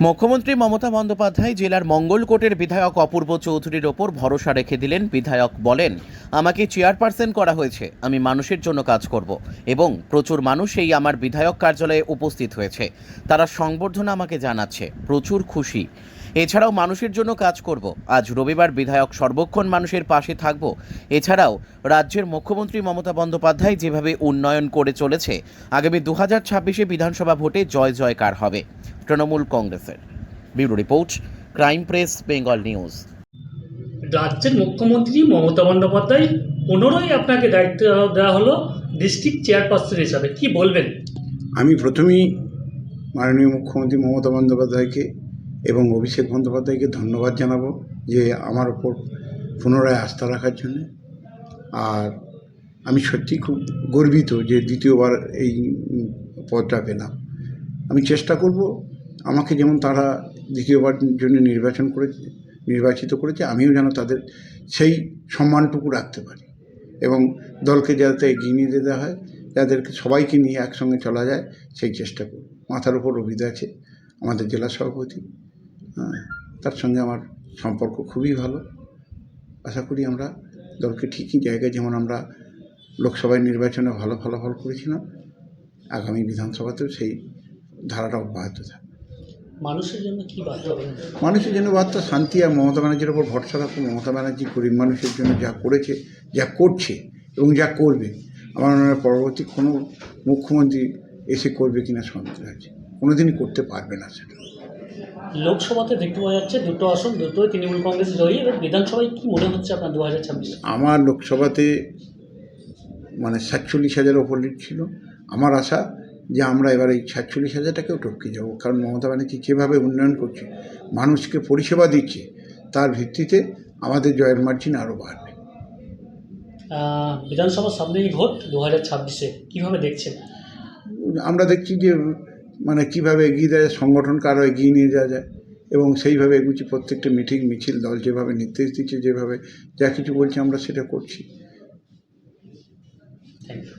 মুখ্যমন্ত্রী মমতা বন্দ্যোপাধ্যায় জেলার মঙ্গলকোটের বিধায়ক অপূর্ব চৌধুরীর ওপর ভরসা রেখে দিলেন। বিধায়ক বলেন, আমাকে চেয়ারপারসন করা হয়েছে, আমি মানুষের জন্য কাজ করব এবং প্রচুর মানুষ এই আমার বিধায়ক কার্যালয়ে উপস্থিত হয়েছে, তারা সংবর্ধনা আমাকে জানাচ্ছে, প্রচুর খুশি। এছাড়াও মানুষের জন্য কাজ করব। আজ রবিবার বিধায়ক সর্বক্ষণ মানুষের পাশে থাকব। এছাড়াও রাজ্যের মুখ্যমন্ত্রী মমতা বন্দ্যোপাধ্যায় যেভাবে উন্নয়ন করে চলেছে, আগামী 2026-এ বিধানসভা ভোটে জয় জয়কার হবে তৃণমূল কংগ্রেসের। Bureau report, crime press, Bengal news. রাজ্যের মুখ্যমন্ত্রী মমতা বন্দ্যোপাধ্যায় পুনরায় আপনাকে দায়িত্ব দেওয়া হলো ডিস্ট্রিক্ট চেয়ারপারসন হিসাবে, কি বলবেন? আমি প্রথমেই মাননীয় মুখ্যমন্ত্রী মমতা বন্দ্যোপাধ্যায়কে এবং অভিষেক বন্দ্যোপাধ্যায়কে ধন্যবাদ জানাবো যে আমার ওপর পুনরায় আস্থা রাখার জন্য। আর আমি সত্যি খুব গর্বিত যে দ্বিতীয়বার এই পদটা পেলাম। আমি চেষ্টা করব, আমাকে যেমন তারা দ্বিতীয়বার জন্য নির্বাচিত করেছে, আমিও যেন তাদের সেই সম্মানটুকু রাখতে পারি এবং দলকে যাতে এগিয়ে নিয়ে যেতে হয়, যাদেরকে সবাইকে নিয়ে একসঙ্গে চলা যায়, সেই চেষ্টা করব। মাথার উপর অভিধা আছে আমাদের জেলা সভাপতি, তার সঙ্গে আমার সম্পর্ক খুবই ভালো। আশা করি আমরা দলকে ঠিকই জায়গায়, যেমন আমরা লোকসভায় নির্বাচনে ভালো ফলাফল করেছিলাম, আগামী বিধানসভাতেও সেই ধারাটা অব্যাহত থাকবে। মানুষের জন্য কি বার্তা দেবেন? মানুষের জন্য বার্তা শান্তি আর মমতা ব্যানার্জির ওপর ভরসা রাখবো। মমতা ব্যানার্জি গরিব মানুষের জন্য যা করেছে, যা করছে এবং যা করবে, আমার মনে হয় পরবর্তী কোনো মুখ্যমন্ত্রী এসে করবে কিনা সন্দেহ আছে, কোনোদিনই করতে পারবে না সেটা। লোকসভাতে দেখতে পাওয়া যাচ্ছে দুটো আসন, দুটোই তৃণমূল কংগ্রেস জয়ী। এবার বিধানসভায় কি মনে হচ্ছে আপনার 2026? আমার লোকসভাতে 47,000 ওপর লিড ছিল। আমার আশা যে আমরা এবার এই 47,000টাকেও টপকে যাব, কারণ মমতা ব্যানার্জি যেভাবে উন্নয়ন করছে, মানুষকে পরিষেবা দিচ্ছে, তার ভিত্তিতে আমাদের জয়ের মার্জিন আরও বাড়বে। বিধানসভার সামনেই ভোট 2026-এ, কীভাবে দেখছেন? আমরা দেখছি যে কীভাবে এগিয়ে দেওয়া যায়, সংগঠনকে আরও এগিয়ে নিয়ে যাওয়া যায় এবং সেইভাবে এগুচ্ছি। প্রত্যেকটা মিটিং মিছিল দল যেভাবে নির্দেশ দিচ্ছে, যেভাবে যা কিছু বলছে, আমরা সেটা করছি। Thank you.